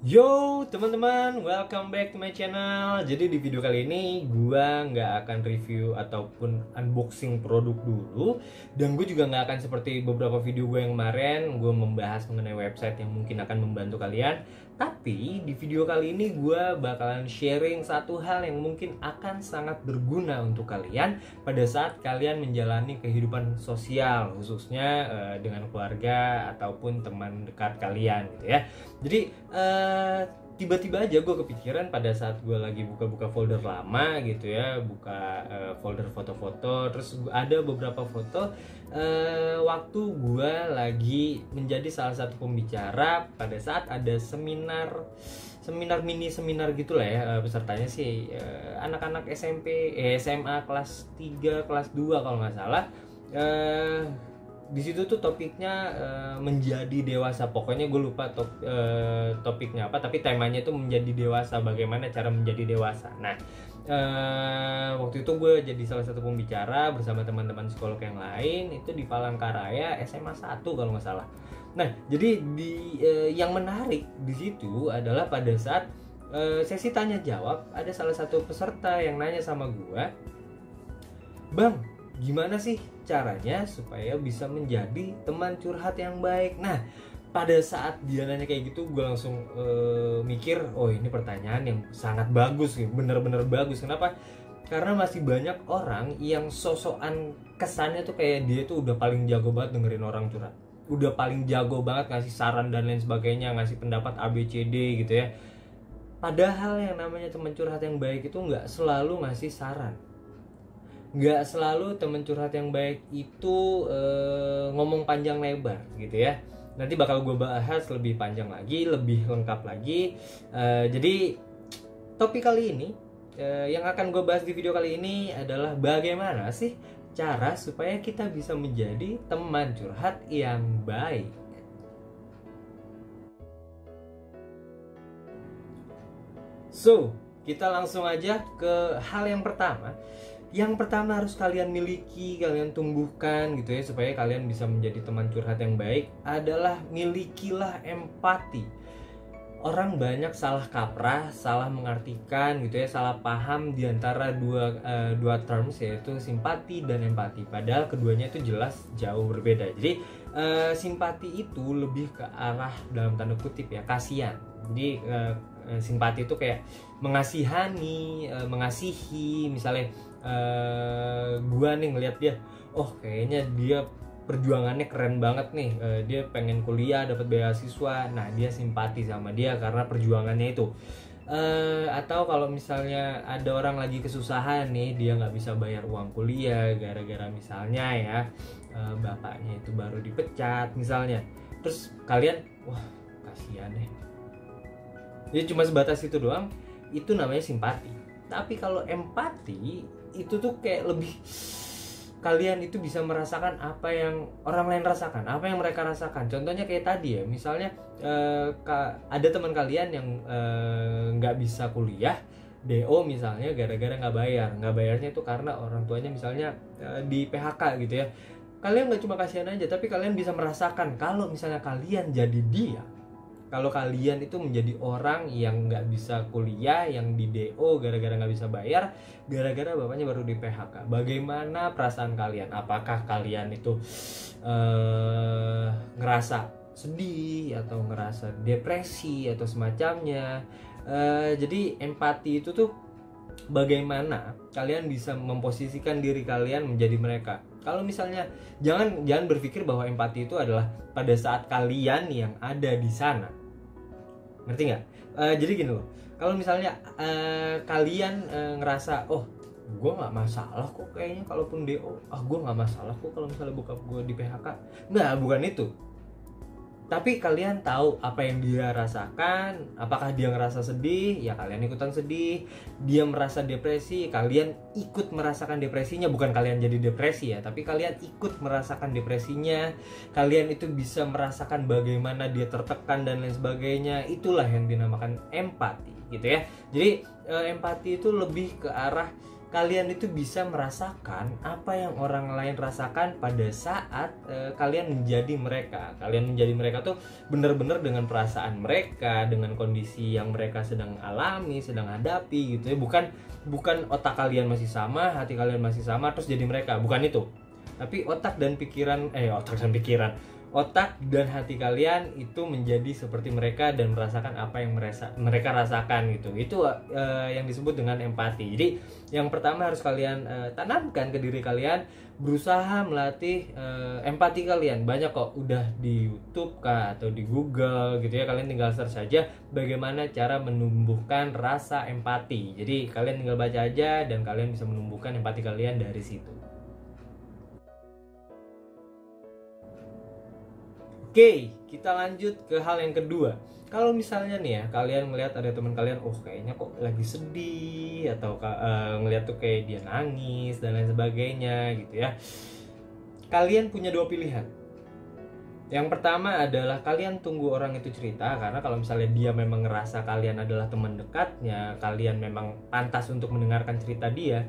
Yo teman-teman, welcome back to my channel. Jadi di video kali ini gua nggak akan review ataupun unboxing produk dulu. Dan gue juga nggak akan seperti beberapa video gue yang kemarin, gue membahas mengenai website yang mungkin akan membantu kalian. Tapi di video kali ini gue bakalan sharing satu hal yang mungkin akan sangat berguna untuk kalian pada saat kalian menjalani kehidupan sosial, khususnya dengan keluarga ataupun teman dekat kalian gitu ya. Jadi tiba-tiba aja gue kepikiran pada saat gue lagi buka-buka folder lama gitu ya, buka folder foto-foto, terus ada beberapa foto waktu gue lagi menjadi salah satu pembicara pada saat ada seminar mini seminar gitulah ya. Pesertanya sih anak-anak SMP SMA kelas 3 kelas 2 kalau nggak salah. Di situ tuh topiknya menjadi dewasa, pokoknya gue lupa topiknya apa, tapi temanya itu menjadi dewasa, bagaimana cara menjadi dewasa. Nah waktu itu gue jadi salah satu pembicara bersama teman-teman psikolog yang lain, itu di Palangkaraya SMA 1 kalau nggak salah. Nah jadi yang menarik di situ adalah pada saat sesi tanya jawab, ada salah satu peserta yang nanya sama gue, "Bang, gimana sih caranya supaya bisa menjadi teman curhat yang baik?" Nah, pada saat dia nanya kayak gitu, gue langsung mikir, oh ini pertanyaan yang sangat bagus nih, bener-bener bagus. Kenapa? Karena masih banyak orang yang sosokan kesannya tuh kayak dia tuh udah paling jago banget dengerin orang curhat, udah paling jago banget ngasih saran dan lain sebagainya, ngasih pendapat ABCD gitu ya. Padahal yang namanya teman curhat yang baik itu nggak selalu ngasih saran. Nggak selalu teman curhat yang baik itu ngomong panjang lebar gitu ya. Nanti bakal gue bahas lebih panjang lagi, lebih lengkap lagi. Jadi topik kali ini yang akan gue bahas di video kali ini adalah bagaimana sih cara supaya kita bisa menjadi teman curhat yang baik. So, kita langsung aja ke hal yang pertama. Yang pertama harus kalian miliki, kalian tumbuhkan gitu ya, supaya kalian bisa menjadi teman curhat yang baik, adalah milikilah empati. Orang banyak salah kaprah, salah mengartikan gitu ya, salah paham di antara dua terms, yaitu simpati dan empati. Padahal keduanya itu jelas jauh berbeda. Jadi simpati itu lebih ke arah, dalam tanda kutip ya, kasihan. Jadi simpati itu kayak mengasihani, mengasihi. Misalnya gua nih ngelihat dia, oh kayaknya dia perjuangannya keren banget nih, dia pengen kuliah dapat beasiswa, nah dia simpati sama dia karena perjuangannya itu. Atau kalau misalnya ada orang lagi kesusahan nih, dia nggak bisa bayar uang kuliah gara-gara misalnya ya bapaknya itu baru dipecat misalnya, terus kalian wah kasihan deh. Jadi cuma sebatas itu doang, itu namanya simpati. Tapi kalau empati itu tuh kayak lebih, kalian itu bisa merasakan apa yang orang lain rasakan, apa yang mereka rasakan. Contohnya kayak tadi ya, misalnya ada teman kalian yang nggak bisa kuliah DO misalnya gara-gara nggak bayarnya itu karena orang tuanya misalnya di PHK gitu ya. Kalian nggak cuma kasihan aja, tapi kalian bisa merasakan kalau misalnya kalian jadi dia, kalau kalian itu menjadi orang yang nggak bisa kuliah, yang di DO gara-gara nggak bisa bayar, gara-gara bapaknya baru di PHK, bagaimana perasaan kalian? Apakah kalian itu ngerasa sedih atau ngerasa depresi atau semacamnya? Jadi empati itu tuh bagaimana kalian bisa memposisikan diri kalian menjadi mereka. Kalau misalnya jangan berpikir bahwa empati itu adalah pada saat kalian yang ada di sana, ngerti nggak? Jadi gini loh, kalau misalnya kalian ngerasa, oh gue nggak masalah kok kayaknya kalaupun DO, gue nggak masalah kok kalau misalnya bokap gue di PHK, nggak, bukan itu. Tapi kalian tahu apa yang dia rasakan. Apakah dia ngerasa sedih? Ya kalian ikutan sedih. Dia merasa depresi, kalian ikut merasakan depresinya. Bukan kalian jadi depresi ya, tapi kalian ikut merasakan depresinya. Kalian itu bisa merasakan bagaimana dia tertekan dan lain sebagainya. Itulah yang dinamakan empati gitu ya. Jadi empati itu lebih ke arah kalian itu bisa merasakan apa yang orang lain rasakan pada saat kalian menjadi mereka. Kalian menjadi mereka tuh bener-bener dengan perasaan mereka, dengan kondisi yang mereka sedang alami, sedang hadapi gitu ya. Bukan otak kalian masih sama, hati kalian masih sama terus jadi mereka, bukan itu. Tapi otak dan hati kalian itu menjadi seperti mereka dan merasakan apa yang mereka rasakan gitu. Itu yang disebut dengan empati. Jadi yang pertama harus kalian tanamkan ke diri kalian, berusaha melatih empati kalian. Banyak kok udah di YouTube kah atau di Google gitu ya, kalian tinggal search saja bagaimana cara menumbuhkan rasa empati. Jadi kalian tinggal baca aja dan kalian bisa menumbuhkan empati kalian dari situ. Oke, kita lanjut ke hal yang kedua. Kalau misalnya nih ya, kalian melihat ada teman kalian, kayaknya kok lagi sedih, atau ngelihat tuh kayak dia nangis dan lain sebagainya gitu ya. Kalian punya dua pilihan. Yang pertama adalah kalian tunggu orang itu cerita, karena kalau misalnya dia memang ngerasa kalian adalah teman dekatnya, kalian memang pantas untuk mendengarkan cerita dia.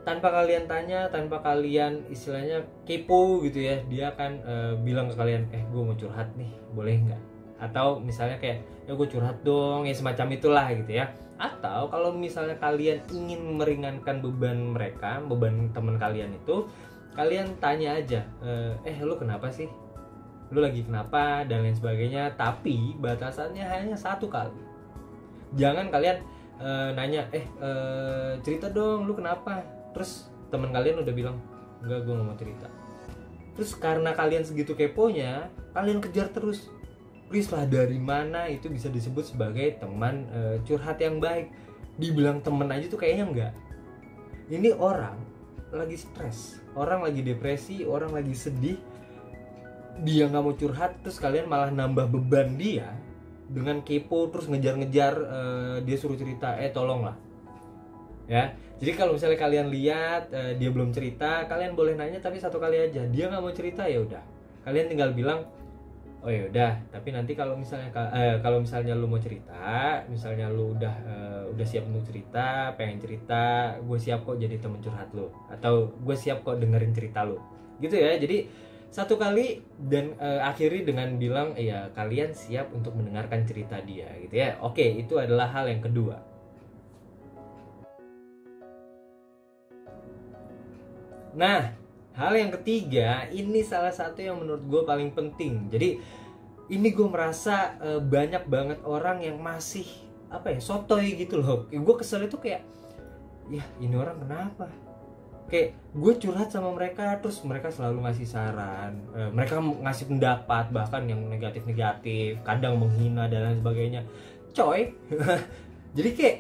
Tanpa kalian tanya, tanpa kalian istilahnya kepo gitu ya, dia akan bilang ke kalian, gue mau curhat nih, boleh nggak? Atau misalnya kayak, ya gue curhat dong, ya semacam itulah gitu ya. Atau kalau misalnya kalian ingin meringankan beban mereka, beban teman kalian itu, kalian tanya aja, lu kenapa sih? Lu lagi kenapa? Dan lain sebagainya. Tapi batasannya hanya satu kali. Jangan kalian nanya, cerita dong, lu kenapa? Terus teman kalian udah bilang, enggak, gue gak mau cerita. Terus karena kalian segitu keponya, kalian kejar terus. Please lah, dari mana itu bisa disebut sebagai teman curhat yang baik? Dibilang teman aja tuh kayaknya enggak. Ini orang lagi stres, orang lagi depresi, orang lagi sedih, dia gak mau curhat, terus kalian malah nambah beban dia dengan kepo, terus ngejar-ngejar dia suruh cerita, tolonglah ya. Jadi kalau misalnya kalian lihat dia belum cerita, kalian boleh nanya tapi satu kali aja. Dia nggak mau cerita, ya udah, kalian tinggal bilang, oh ya udah, tapi nanti kalau misalnya lu mau cerita, misalnya lu udah siap untuk cerita, pengen cerita, gue siap kok jadi temen curhat lu, atau gue siap kok dengerin cerita lu, gitu ya. Jadi satu kali dan akhiri dengan bilang, ya kalian siap untuk mendengarkan cerita dia, gitu ya. Oke, itu adalah hal yang kedua. Nah, hal yang ketiga, ini salah satu yang menurut gue paling penting. Jadi ini gue merasa banyak banget orang yang masih sotoy gitu loh. Gue kesel itu kayak, ya ini orang kenapa? Kayak gue curhat sama mereka, terus mereka selalu ngasih saran, mereka ngasih pendapat bahkan yang negatif-negatif, kadang menghina dan lain sebagainya. Coy, jadi kayak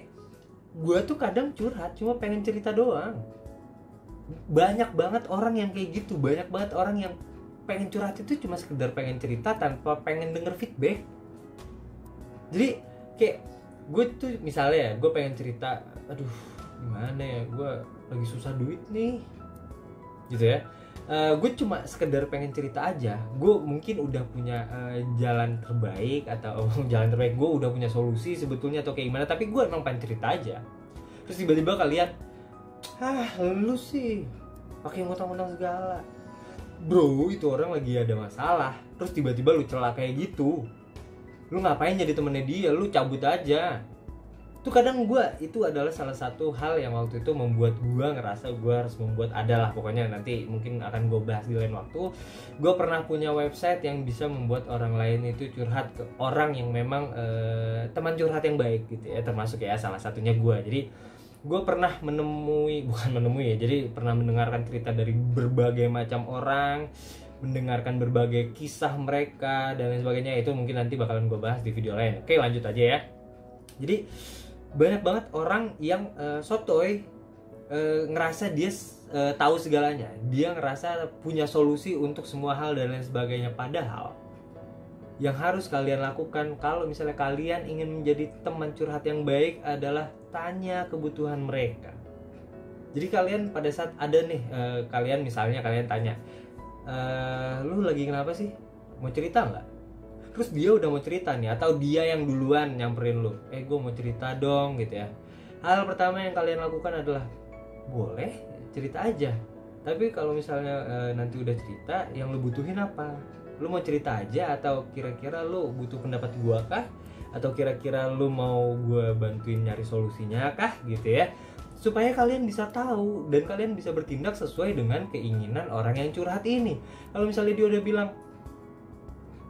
gue tuh kadang curhat cuma pengen cerita doang. Banyak banget orang yang kayak gitu, banyak banget orang yang pengen curhat itu cuma sekedar pengen cerita tanpa pengen denger feedback. Jadi kayak gue tuh misalnya ya, gue pengen cerita, aduh gimana ya, gue lagi susah duit nih gitu ya. Gue cuma sekedar pengen cerita aja. Gue mungkin udah punya jalan terbaik, atau jalan terbaik, gue udah punya solusi sebetulnya atau kayak gimana, tapi gue emang pengen cerita aja. Terus tiba-tiba kalian, lu sih pakai ngutang-ngutang segala. Bro, itu orang lagi ada masalah, terus tiba-tiba lu celak kayak gitu. Lu ngapain jadi temennya dia? Lu cabut aja. Itu kadang itu adalah salah satu hal yang waktu itu membuat gue ngerasa gue harus membuat, adalah pokoknya nanti mungkin akan gue bahas di lain waktu. Gue pernah punya website yang bisa membuat orang lain itu curhat ke orang yang memang teman curhat yang baik gitu ya, termasuk ya salah satunya gue. Jadi gue pernah pernah mendengarkan cerita dari berbagai macam orang, mendengarkan berbagai kisah mereka dan lain sebagainya. Itu mungkin nanti bakalan gue bahas di video lain. Oke, lanjut aja ya. Jadi banyak banget orang yang sotoy, ngerasa dia tahu segalanya, dia ngerasa punya solusi untuk semua hal dan lain sebagainya. Padahal yang harus kalian lakukan kalau misalnya kalian ingin menjadi teman curhat yang baik adalah tanya kebutuhan mereka. Jadi kalian pada saat ada nih, kalian tanya, lu lagi kenapa sih? Mau cerita nggak? Terus dia udah mau cerita nih, atau dia yang duluan nyamperin lu, gue mau cerita dong gitu ya. Hal pertama yang kalian lakukan adalah, boleh cerita aja. Tapi kalau misalnya nanti udah cerita, yang lu butuhin apa? Lu mau cerita aja atau kira-kira lu butuh pendapat gua kah? Atau kira-kira lu mau gua bantuin nyari solusinya kah gitu ya? Supaya kalian bisa tahu dan kalian bisa bertindak sesuai dengan keinginan orang yang curhat ini. Kalau misalnya dia udah bilang,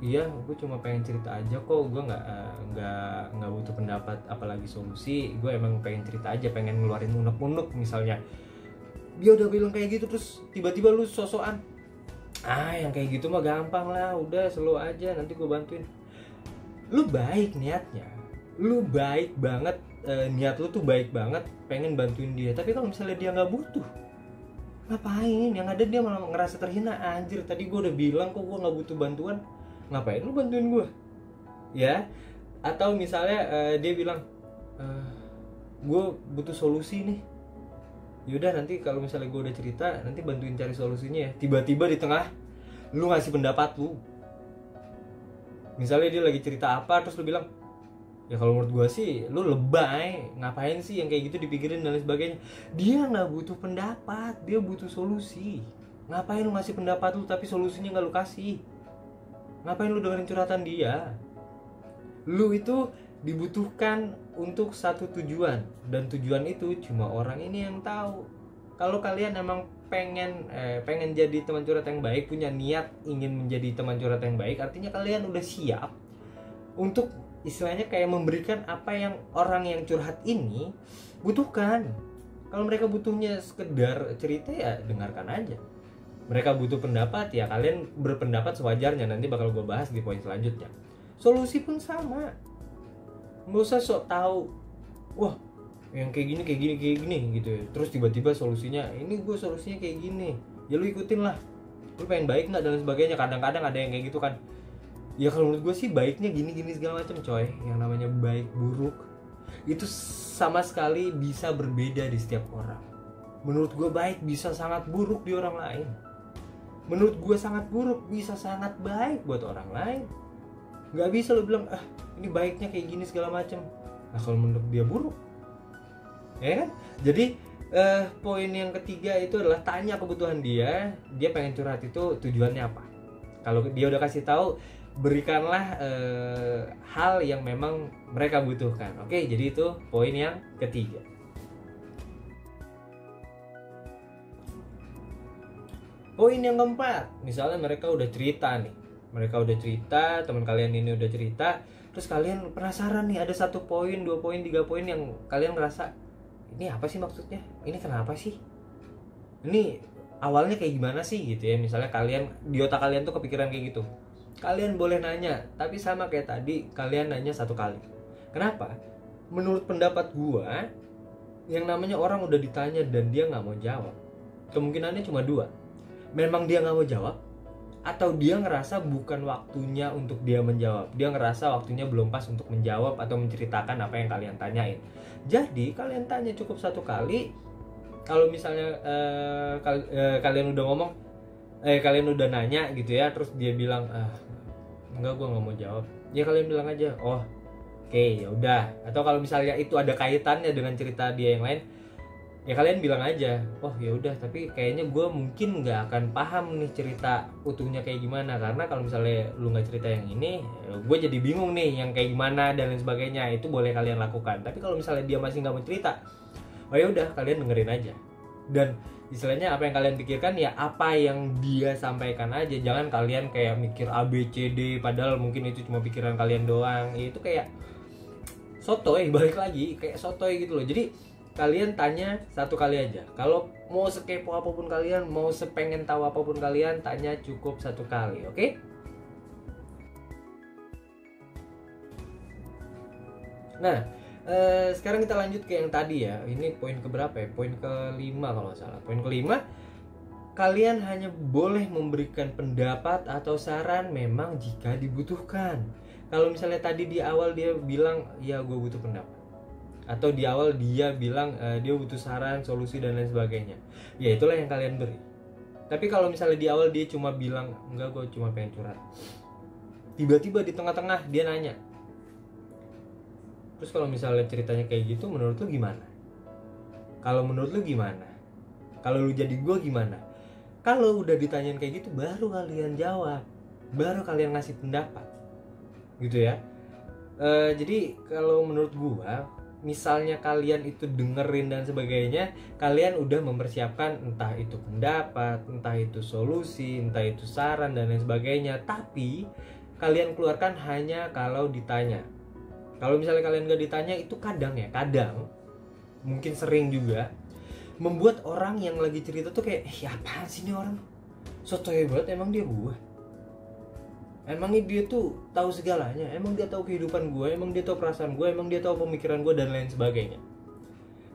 iya, gue cuma pengen cerita aja kok, gue nggak butuh pendapat apalagi solusi, gue emang pengen cerita aja, pengen ngeluarin unek-unek misalnya. Dia udah bilang kayak gitu, terus tiba-tiba lu sosokan, yang kayak gitu mah gampang lah, udah slow aja, nanti gue bantuin. Lu baik niatnya, lu baik banget, niat lu tuh baik banget, pengen bantuin dia. Tapi kalau misalnya dia nggak butuh, ngapain? Yang ada dia malah ngerasa terhina. Anjir, tadi gue udah bilang kok gue nggak butuh bantuan, ngapain lu bantuin gue? Ya. Atau misalnya dia bilang, gue butuh solusi nih. Yaudah, nanti kalau misalnya gue udah cerita, nanti bantuin cari solusinya ya. Tiba-tiba di tengah lu ngasih pendapat lu. Misalnya dia lagi cerita apa, terus lu bilang, ya kalau menurut gue sih lu lebay, ngapain sih yang kayak gitu dipikirin dan lain sebagainya. Dia nggak butuh pendapat, dia butuh solusi. Ngapain lu ngasih pendapat lu tapi solusinya nggak lu kasih? Ngapain lu dengerin curhatan dia? Lu itu dibutuhkan untuk satu tujuan, dan tujuan itu cuma orang ini yang tahu. Kalau kalian emang pengen jadi teman curhat yang baik, punya niat ingin menjadi teman curhat yang baik, artinya kalian udah siap untuk istilahnya kayak memberikan apa yang orang yang curhat ini butuhkan. Kalau mereka butuhnya sekedar cerita, ya dengarkan aja. Mereka butuh pendapat, ya kalian berpendapat sewajarnya, nanti bakal gue bahas di poin selanjutnya. Solusi pun sama, nggak usah sok tahu, wah yang kayak gini gitu ya, terus tiba-tiba solusinya ini, gue solusinya kayak gini, ya lu ikutin lah, lu pengen baik nggak dan sebagainya. Kadang-kadang ada yang kayak gitu kan. Ya kalau menurut gue sih baiknya gini segala macam, coy. Yang namanya baik buruk itu sama sekali bisa berbeda di setiap orang. Menurut gue baik bisa sangat buruk di orang lain. Menurut gue sangat buruk bisa sangat baik buat orang lain. Gak bisa lo bilang, ini baiknya kayak gini segala macam. Nah kalau menurut dia buruk, ya kan? Jadi poin yang ketiga itu adalah tanya kebutuhan dia. Dia pengen curhat itu tujuannya apa? Kalau dia udah kasih tahu, berikanlah hal yang memang mereka butuhkan. Oke, jadi itu poin yang ketiga. Poin yang keempat, misalnya mereka udah cerita nih, teman kalian ini udah cerita, terus kalian penasaran nih, ada 1 poin, 2 poin, 3 poin yang kalian ngerasa, ini apa sih maksudnya? Ini kenapa sih? Ini awalnya kayak gimana sih gitu ya? Misalnya kalian, di otak kalian tuh kepikiran kayak gitu. Kalian boleh nanya, tapi sama kayak tadi, kalian nanya 1 kali. Kenapa? Menurut pendapat gua, yang namanya orang udah ditanya dan dia nggak mau jawab, kemungkinannya cuma 2. Memang dia nggak mau jawab, atau dia ngerasa bukan waktunya untuk dia menjawab. Dia ngerasa waktunya belum pas untuk menjawab atau menceritakan apa yang kalian tanyain. Jadi kalian tanya cukup 1 kali. Kalau misalnya kalian udah ngomong, kalian udah nanya gitu ya, terus dia bilang, enggak, gue nggak mau jawab, ya kalian bilang aja, oh oke, ya udah. Atau kalau misalnya itu ada kaitannya dengan cerita dia yang lain, ya kalian bilang aja, oh ya udah, tapi kayaknya gue mungkin nggak akan paham nih cerita utuhnya kayak gimana, karena kalau misalnya lu nggak cerita yang ini, gue jadi bingung nih yang kayak gimana dan lain sebagainya. Itu boleh kalian lakukan. Tapi kalau misalnya dia masih nggak mau cerita, oh ya udah, kalian dengerin aja. Dan istilahnya apa yang kalian pikirkan, ya apa yang dia sampaikan aja. Jangan kalian kayak mikir A, B, C, D, padahal mungkin itu cuma pikiran kalian doang. Itu kayak sotoy, balik lagi kayak sotoy gitu loh. Jadi kalian tanya 1 kali aja. Kalau mau sekepo apapun kalian, mau sepengen tahu apapun kalian, tanya cukup 1 kali, oke? Nah, sekarang kita lanjut ke yang tadi ya. Ini poin keberapa ya? Poin ke-5 kalau nggak salah. Poin ke-5, kalian hanya boleh memberikan pendapat atau saran memang jika dibutuhkan. Kalau misalnya tadi di awal dia bilang, ya gue butuh pendapat, atau di awal dia bilang dia butuh saran, solusi dan lain sebagainya, ya itulah yang kalian beri. Tapi kalau misalnya di awal dia cuma bilang, enggak, gue cuma pengen curhat, tiba-tiba di tengah-tengah dia nanya, terus kalau misalnya ceritanya kayak gitu, menurut lu gimana? Kalau menurut lu gimana? Kalau lu jadi gue gimana? Kalau udah ditanyain kayak gitu baru kalian jawab, baru kalian ngasih pendapat gitu ya. Jadi kalau menurut gua, misalnya kalian itu dengerin dan sebagainya, kalian udah mempersiapkan entah itu pendapat, entah itu solusi, entah itu saran dan lain sebagainya. Tapi kalian keluarkan hanya kalau ditanya. Kalau misalnya kalian gak ditanya, itu kadang mungkin sering juga membuat orang yang lagi cerita tuh kayak, apaan sih ini orang, sotoy banget, emang dia gua, emangnya dia tuh tahu segalanya, emang dia tahu kehidupan gua, emang dia tahu perasaan gua, emang dia tahu pemikiran gua dan lain sebagainya.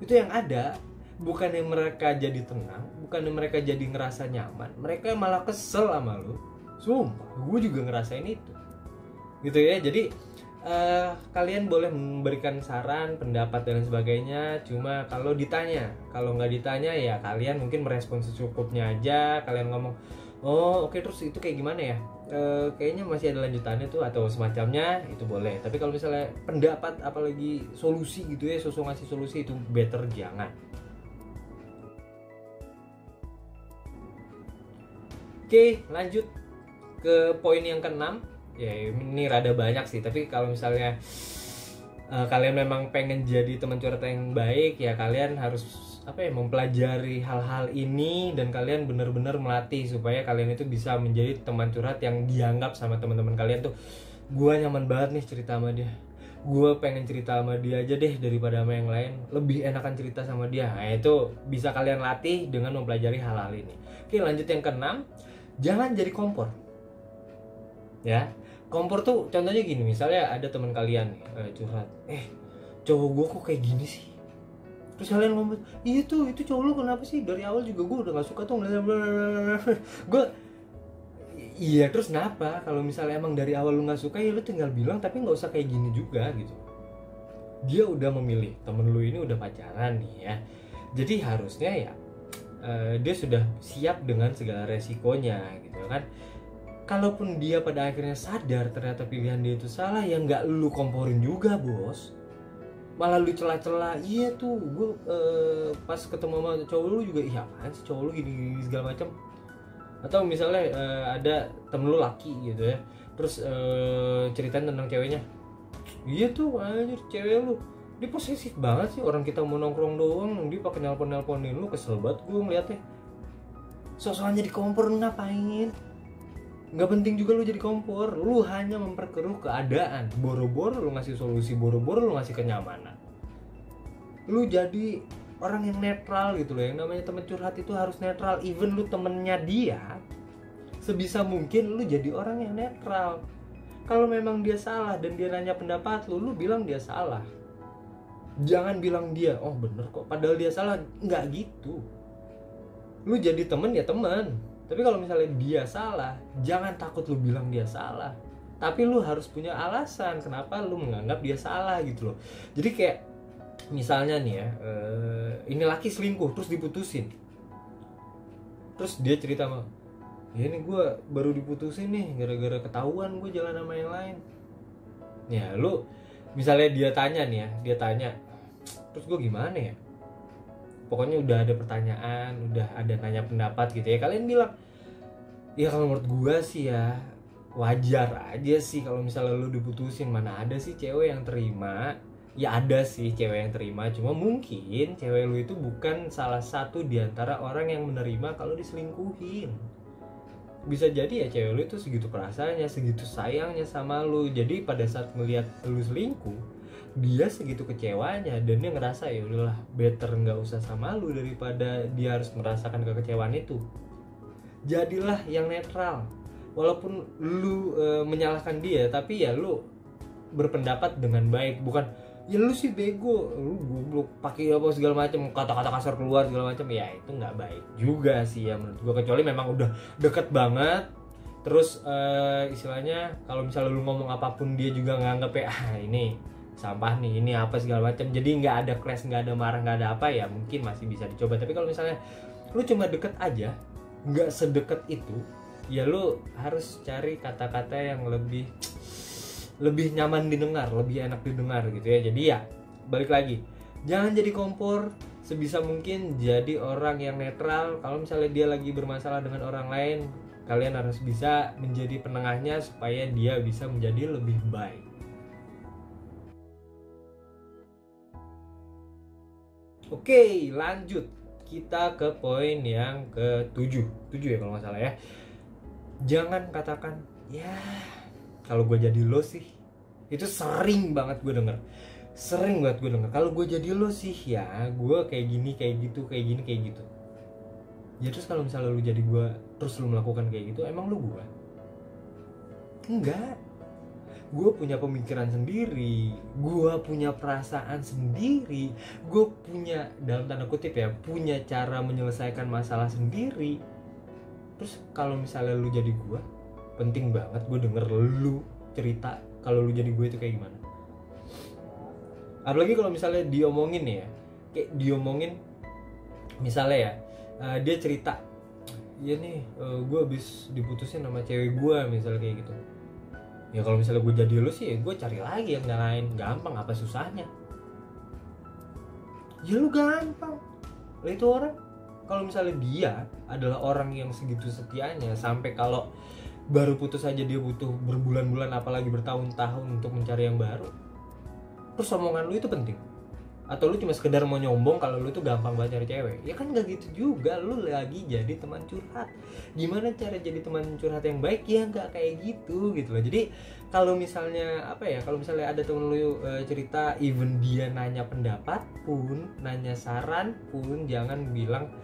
Itu yang ada, bukannya mereka jadi tenang, bukannya mereka jadi ngerasa nyaman, mereka malah kesel sama lu. Sumpah, gue juga ngerasain itu gitu ya. Jadi kalian boleh memberikan saran, pendapat dan sebagainya, cuma kalau ditanya. Kalau nggak ditanya ya kalian mungkin merespon secukupnya aja. Kalian ngomong, oh oke, terus itu kayak gimana ya, kayaknya masih ada lanjutannya tuh atau semacamnya, itu boleh. Tapi kalau misalnya pendapat apalagi solusi gitu ya, sosok ngasih solusi, itu better jangan. Oke, lanjut ke poin yang keenam. Ya ini rada banyak sih, tapi kalau misalnya kalian memang pengen jadi teman curhat yang baik, ya kalian harus mempelajari hal-hal ini, dan kalian benar-benar melatih supaya kalian itu bisa menjadi teman curhat yang dianggap sama teman-teman kalian tuh, gue nyaman banget nih cerita sama dia, gue pengen cerita sama dia aja deh daripada sama yang lain, lebih enakan cerita sama dia. Nah itu bisa kalian latih dengan mempelajari hal-hal ini. Oke, lanjut yang keenam, jangan jadi kompor. Ya, kompor tuh contohnya gini, misalnya ada teman kalian curhat, cowok gue kok kayak gini sih. Terus kalian ngomong, iya tuh, itu cowok lu kenapa sih, dari awal juga gue udah gak suka tuh. Gue, iya terus kenapa? Kalau misalnya emang dari awal lu gak suka, ya lu tinggal bilang, tapi gak usah kayak gini juga gitu. Dia udah memilih, temen lu ini udah pacaran nih ya, jadi harusnya ya dia sudah siap dengan segala resikonya gitu kan. Kalaupun dia pada akhirnya sadar ternyata pilihan dia itu salah, ya nggak lu komporin juga bos, malah lu celah-celah. Iya tuh gue pas ketemu sama cowok lu juga, iya apaan sih cowok lu gini segala macam. Atau misalnya ada temen lu laki gitu ya, terus ceritain tentang ceweknya, iya tuh anjir cewek lu dia posesif banget sih, orang kita mau nongkrong doang dia pakai nelponin lu, kesel banget gue ngeliatnya. Sosokan jadi kompor, ngapain? Nggak penting juga lu jadi kompor, lu hanya memperkeruh keadaan. Boro-boro lu ngasih solusi, boro-boro lu ngasih kenyamanan. Lu jadi orang yang netral gitu loh. Yang namanya temen curhat itu harus netral. Even lu temennya dia, sebisa mungkin lu jadi orang yang netral. Kalau memang dia salah dan dia nanya pendapat lu bilang dia salah. Jangan bilang dia, oh bener kok, padahal dia salah. Nggak gitu. Lu jadi temen ya temen. Tapi kalau misalnya dia salah, jangan takut lu bilang dia salah. Tapi lu harus punya alasan kenapa lu menganggap dia salah gitu loh. Jadi kayak misalnya nih ya, ini laki selingkuh terus diputusin. Terus dia cerita sama, ya ini gue baru diputusin nih gara-gara ketahuan gue jalan sama yang lain. Ya lu, misalnya dia tanya nih ya, terus gue gimana ya? Pokoknya udah ada pertanyaan, udah ada nanya pendapat gitu ya, kalian bilang, ya kalau menurut gue sih ya wajar aja sih kalau misalnya lu diputusin. Mana ada sih cewek yang terima? Ya ada sih cewek yang terima, cuma mungkin cewek lu itu bukan salah satu diantara orang yang menerima kalau diselingkuhin. Bisa jadi ya cewek lu itu segitu perasaannya, segitu sayangnya sama lu, jadi pada saat melihat lu selingkuh dia segitu kecewanya, dan dia ngerasa ya udahlah better nggak usah sama lu daripada dia harus merasakan kekecewaan itu. Jadilah yang netral, walaupun lu menyalahkan dia, tapi ya lu berpendapat dengan baik, bukan ya lu sih bego, lu goblok, pakai apa segala macam, kata-kata kasar keluar segala macam. Ya itu nggak baik juga sih ya menurut gua, kecuali memang udah deket banget. Terus istilahnya kalau misalnya lu ngomong apapun dia juga nganggep ya ini sampah nih, ini apa segala macam, jadi nggak ada clash, nggak ada marah, nggak ada apa, ya mungkin masih bisa dicoba. Tapi kalau misalnya lu cuma deket aja, nggak sedekat itu, ya lu harus cari kata-kata yang lebih nyaman didengar, lebih enak didengar gitu ya. Jadi ya balik lagi, jangan jadi kompor, sebisa mungkin jadi orang yang netral. Kalau misalnya dia lagi bermasalah dengan orang lain, kalian harus bisa menjadi penengahnya supaya dia bisa menjadi lebih baik. Oke, lanjut. Kita ke poin yang ke-7 ya kalau nggak salah ya. Jangan katakan, ya kalau gue jadi lo sih. Itu sering banget gue denger. Kalau gue jadi lo sih ya, gue kayak gini, kayak gitu, kayak gini, kayak gitu. Ya terus kalau misalnya lu jadi gue, terus lu melakukan kayak gitu, emang lu gue? Enggak. Gue punya pemikiran sendiri, gue punya perasaan sendiri, gue punya, dalam tanda kutip ya, punya cara menyelesaikan masalah sendiri. Terus kalau misalnya lu jadi gue, penting banget gue denger lu cerita kalau lu jadi gue itu kayak gimana. Apalagi kalau misalnya diomongin ya, kayak diomongin misalnya ya, dia cerita, ya nih gue habis diputusin sama cewek gue, misalnya kayak gitu. Ya kalau misalnya gue jadi lu sih, ya gue cari lagi yang lain. Gampang, apa susahnya? Ya lu gampang. Lah itu orang, kalau misalnya dia adalah orang yang segitu setianya, sampai kalau baru putus aja dia butuh berbulan-bulan, apalagi bertahun-tahun untuk mencari yang baru. Terus omongan lu itu penting? Atau lu cuma sekedar mau nyombong kalau lu tuh gampang banget cari cewek? Ya kan gak gitu juga, lu lagi jadi teman curhat. Gimana cara jadi teman curhat yang baik? Ya gak kayak gitu loh. Jadi kalau misalnya kalau misalnya ada temen lu cerita, even dia nanya pendapat pun, nanya saran pun, jangan bilang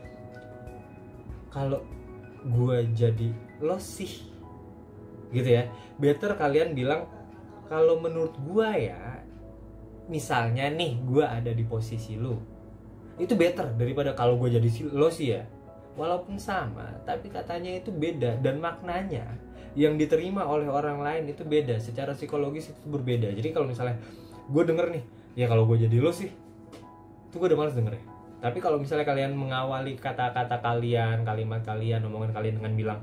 kalau gue jadi lo sih, gitu ya. Better kalian bilang, kalau menurut gue ya, misalnya nih gue ada di posisi lu, itu better daripada kalau gue jadi lo sih ya. Walaupun sama, tapi katanya itu beda, dan maknanya yang diterima oleh orang lain itu beda, secara psikologis itu berbeda. Jadi kalau misalnya gue denger nih, ya kalau gue jadi lo sih, itu gue udah males denger ya. Tapi kalau misalnya kalian mengawali kata-kata kalian, kalimat kalian, omongan kalian dengan bilang,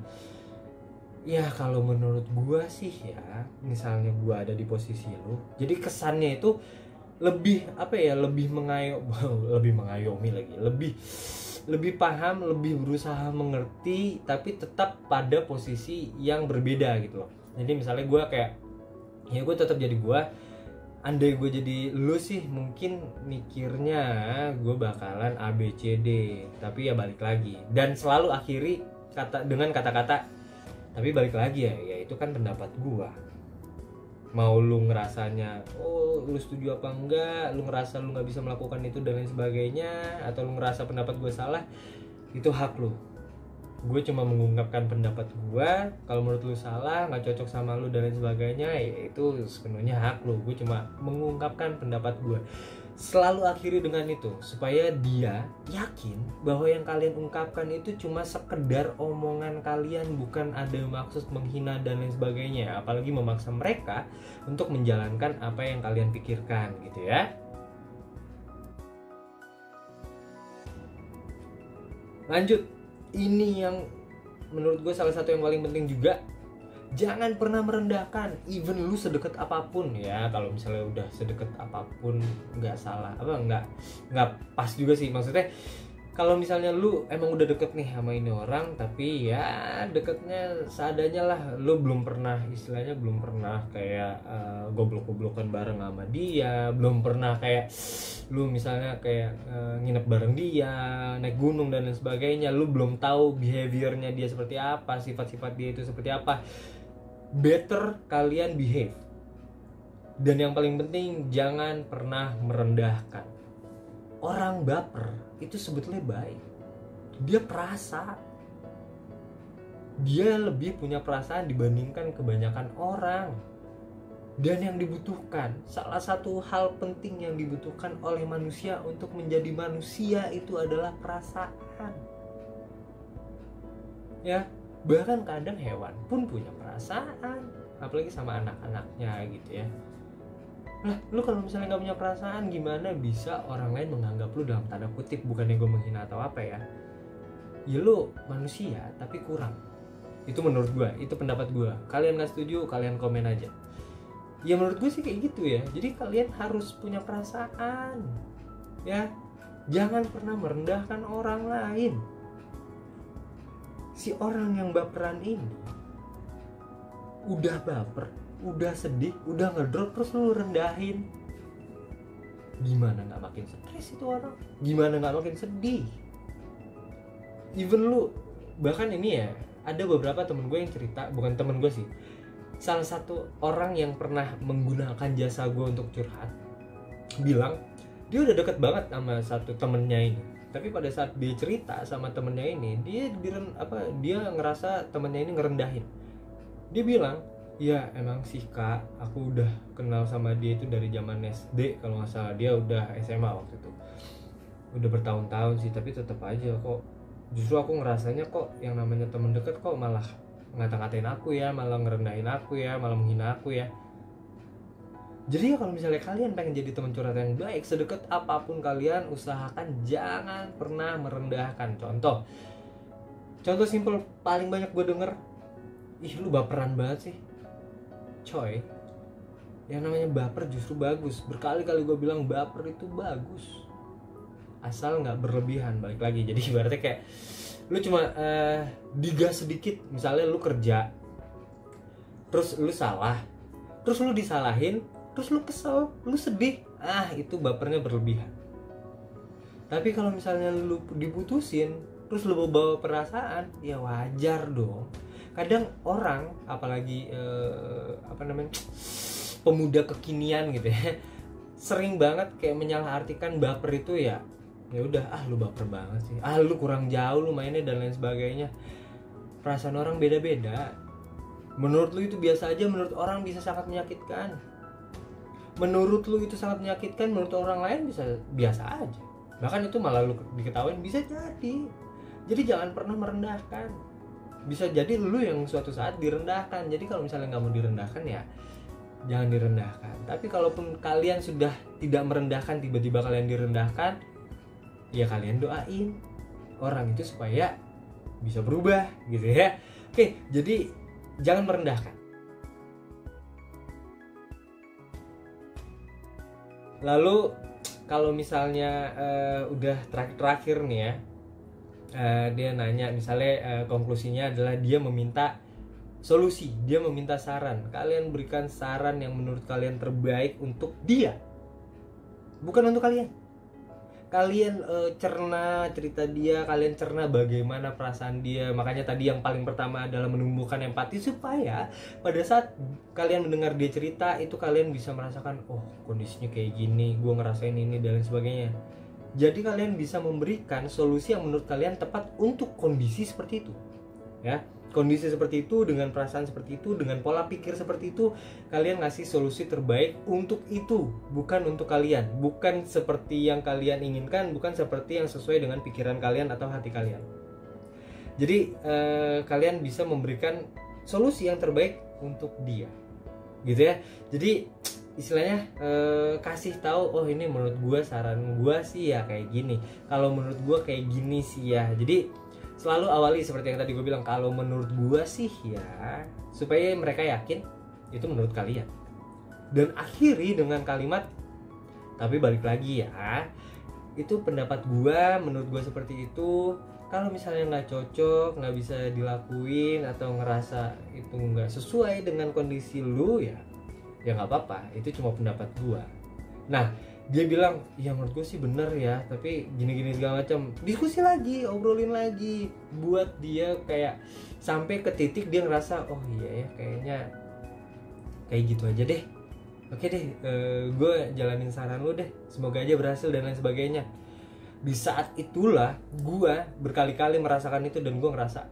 ya kalau menurut gue sih ya, misalnya gue ada di posisi lo, jadi kesannya itu lebih lebih mengayomi lagi, lebih paham, lebih berusaha mengerti, tapi tetap pada posisi yang berbeda gitu loh. Jadi misalnya gue kayak, ya gue tetap jadi gue. Andai gue jadi lu sih, mungkin mikirnya gue bakalan A B C D, tapi ya balik lagi, dan selalu akhiri dengan kata-kata tapi balik lagi ya itu kan pendapat gue. Mau lu ngerasanya, lu setuju apa enggak, lu ngerasa lu gak bisa melakukan itu dan lain sebagainya, atau lu ngerasa pendapat gue salah, itu hak lu. Gue cuma mengungkapkan pendapat gue. Kalau menurut lu salah, gak cocok sama lu dan lain sebagainya, ya itu sepenuhnya hak lu. Gue cuma mengungkapkan pendapat gue. Selalu akhiri dengan itu, supaya dia yakin bahwa yang kalian ungkapkan itu cuma sekedar omongan kalian, bukan ada maksud menghina dan lain sebagainya, apalagi memaksa mereka untuk menjalankan apa yang kalian pikirkan gitu ya. Lanjut, ini yang menurut gue salah satu yang paling penting juga. Jangan pernah merendahkan, even lu sedekat apapun ya. Kalau misalnya udah sedekat apapun, nggak salah, nggak pas juga sih. Maksudnya kalau misalnya lu emang udah deket nih sama ini orang, tapi ya deketnya seadanya lah. Lu belum pernah, istilahnya belum pernah kayak goblok-goblokan bareng sama dia, belum pernah kayak lu misalnya kayak nginep bareng dia, naik gunung dan lain sebagainya. Lu belum tahu behaviornya dia seperti apa, sifat-sifat dia itu seperti apa. Better kalian behave. Dan yang paling penting, jangan pernah merendahkan. Orang baper itu sebetulnya baik. Dia perasa. Dia lebih punya perasaan dibandingkan kebanyakan orang. Dan yang dibutuhkan, salah satu hal penting yang dibutuhkan oleh manusia untuk menjadi manusia itu adalah perasaan. Ya, bahkan kadang hewan pun punya perasaan, apalagi sama anak-anaknya gitu ya. Lah, lu kalau misalnya gak punya perasaan, gimana bisa orang lain menganggap lu, dalam tanda kutip, bukannya gue menghina atau apa ya, ya lu manusia tapi kurang. Itu menurut gue, itu pendapat gue. Kalian gak setuju, kalian komen aja. Ya menurut gue sih kayak gitu ya. Jadi kalian harus punya perasaan ya. Jangan pernah merendahkan orang lain. Si orang yang baperan ini udah baper, udah sedih, udah ngedrop, terus lu rendahin. Gimana gak makin stres itu orang? Gimana gak makin sedih? Even lu, bahkan ini ya, ada beberapa temen gue yang cerita, bukan temen gue sih, salah satu orang yang pernah menggunakan jasa gue untuk curhat bilang dia udah deket banget sama satu temennya ini, tapi pada saat dia cerita sama temennya ini, dia ngerasa temennya ini ngerendahin. Dia bilang, ya emang sih kak, aku udah kenal sama dia itu dari zaman SD kalau nggak salah, dia udah SMA waktu itu, udah bertahun-tahun sih, tapi tetap aja kok justru aku ngerasanya kok yang namanya temen deket kok malah ngata-ngatain aku ya, malah ngerendahin aku ya, malah menghina aku ya. Jadi ya kalau misalnya kalian pengen jadi teman curhat yang baik, sedekat apapun kalian, usahakan jangan pernah merendahkan. Contoh simpel paling banyak gue denger, ih lu baperan banget sih. Coy, yang namanya baper justru bagus. Berkali-kali gue bilang baper itu bagus, asal nggak berlebihan. Balik lagi, jadi ibaratnya kayak lu cuma digas sedikit. Misalnya lu kerja, terus lu salah, terus lu disalahin, terus lu kesel, lu sedih, itu bapernya berlebihan. Tapi kalau misalnya lu diputusin, terus lu bawa perasaan, ya wajar dong. Kadang orang, apalagi pemuda kekinian gitu ya, sering banget kayak menyalahartikan baper itu ya udah, lu baper banget sih, lu kurang jauh lu mainnya dan lain sebagainya. Perasaan orang beda-beda. Menurut lu itu biasa aja, menurut orang bisa sangat menyakitkan. Menurut lu itu sangat menyakitkan, menurut orang lain bisa biasa aja. Bahkan itu malah lu diketawain, bisa jadi. Jadi jangan pernah merendahkan. Bisa jadi lu yang suatu saat direndahkan. Jadi kalau misalnya nggak mau direndahkan ya jangan direndahkan. Tapi kalaupun kalian sudah tidak merendahkan, tiba-tiba kalian direndahkan, ya kalian doain orang itu supaya bisa berubah gitu ya. Oke, jadi jangan merendahkan. Lalu kalau misalnya udah terakhir nih ya, dia nanya misalnya konklusinya adalah dia meminta solusi, dia meminta saran. Kalian berikan saran yang menurut kalian terbaik untuk dia, bukan untuk kalian. Kalian cerna cerita dia, kalian cerna bagaimana perasaan dia. Makanya tadi yang paling pertama adalah menumbuhkan empati, supaya pada saat kalian mendengar dia cerita itu kalian bisa merasakan, oh kondisinya kayak gini, gue ngerasain ini dan lain sebagainya. Jadi kalian bisa memberikan solusi yang menurut kalian tepat untuk kondisi seperti itu ya. Kondisi seperti itu, dengan perasaan seperti itu, dengan pola pikir seperti itu, kalian ngasih solusi terbaik untuk itu, bukan untuk kalian, bukan seperti yang kalian inginkan, bukan seperti yang sesuai dengan pikiran kalian atau hati kalian. Jadi kalian bisa memberikan solusi yang terbaik untuk dia, gitu ya. Jadi istilahnya kasih tahu, oh ini menurut gue, saran gue sih ya kayak gini, kalau menurut gue kayak gini sih ya. Jadi selalu awali seperti yang tadi gue bilang, kalau menurut gue sih ya, supaya mereka yakin itu menurut kalian. Dan akhiri dengan kalimat, tapi balik lagi ya, itu pendapat gue, menurut gue seperti itu. Kalau misalnya nggak cocok, nggak bisa dilakuin, atau ngerasa itu nggak sesuai dengan kondisi lu ya nggak apa-apa, itu cuma pendapat gue. Nah, dia bilang, ya menurut gue sih bener ya, tapi gini-gini segala macam. Diskusi lagi, obrolin lagi, buat dia kayak sampai ke titik dia ngerasa, oh iya ya, kayaknya kayak gitu aja deh. Oke deh, gue jalanin saran lu deh, semoga aja berhasil dan lain sebagainya. Di saat itulah gue berkali-kali merasakan itu, dan gue ngerasa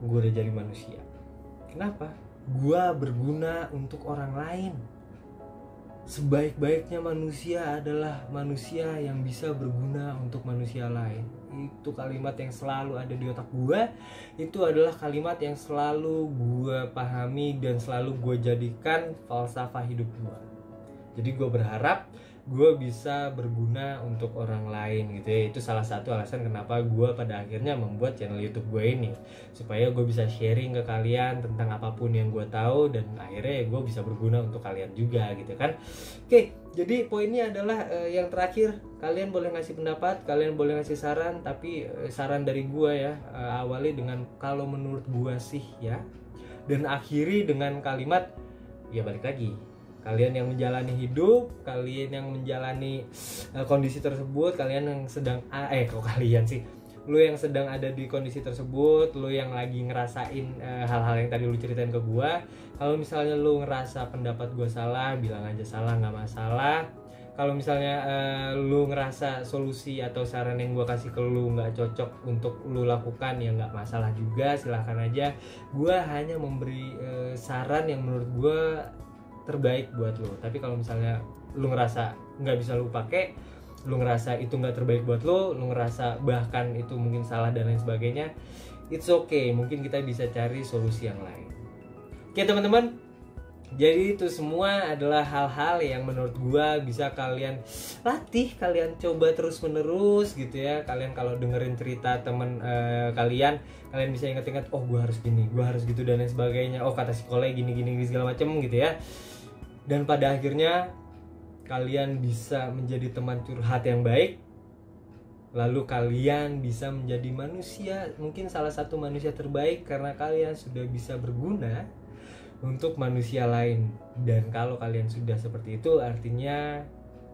gue udah jadi manusia. Kenapa? Gue berguna untuk orang lain. Sebaik-baiknya manusia adalah manusia yang bisa berguna untuk manusia lain. Itu kalimat yang selalu ada di otak gue. Itu adalah kalimat yang selalu gue pahami dan selalu gue jadikan falsafah hidup gue. Jadi gue berharap gue bisa berguna untuk orang lain gitu ya. Itu salah satu alasan kenapa gue pada akhirnya membuat channel YouTube gue ini, supaya gue bisa sharing ke kalian tentang apapun yang gue tahu, dan akhirnya gue bisa berguna untuk kalian juga gitu kan. Oke, Jadi poinnya adalah yang terakhir, kalian boleh ngasih pendapat, kalian boleh ngasih saran, tapi saran dari gua ya, awali dengan kalau menurut gua sih ya, dan akhiri dengan kalimat ya balik lagi. Kalian yang menjalani hidup, kalian yang menjalani kondisi tersebut, kalian yang sedang kok kalian sih, lu yang sedang ada di kondisi tersebut, lu yang lagi ngerasain hal-hal yang tadi lu ceritain ke gua. Kalau misalnya lu ngerasa pendapat gua salah, bilang aja salah, nggak masalah. Kalau misalnya lu ngerasa solusi atau saran yang gua kasih ke lu nggak cocok untuk lu lakukan, ya nggak masalah juga, silahkan aja. Gua hanya memberi saran yang menurut gua terbaik buat lu. Tapi kalau misalnya lu ngerasa nggak bisa lu pakai, lu ngerasa itu nggak terbaik buat lu ngerasa bahkan itu mungkin salah dan lain sebagainya, it's okay, mungkin kita bisa cari solusi yang lain. Oke teman-teman, jadi itu semua adalah hal-hal yang menurut gua bisa kalian latih, kalian coba terus menerus gitu ya. Kalian kalau dengerin cerita temen kalian bisa ingat-ingat, oh gua harus gini, gua harus gitu dan lain sebagainya. Oh kata psikolog gini segala macem gitu ya. Dan pada akhirnya kalian bisa menjadi teman curhat yang baik. Lalu kalian bisa menjadi manusia, mungkin salah satu manusia terbaik karena kalian sudah bisa berguna untuk manusia lain. Dan kalau kalian sudah seperti itu, artinya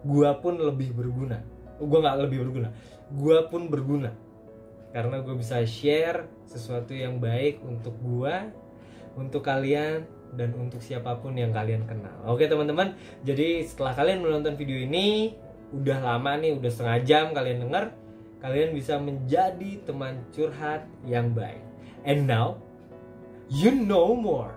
gua pun lebih berguna. Gua nggak lebih berguna, gua pun berguna karena gua bisa share sesuatu yang baik untuk gua, untuk kalian, dan untuk siapapun yang kalian kenal. Oke teman-teman, jadi setelah kalian menonton video ini, udah lama nih, udah setengah jam kalian dengar, kalian bisa menjadi teman curhat yang baik. And now, you know more.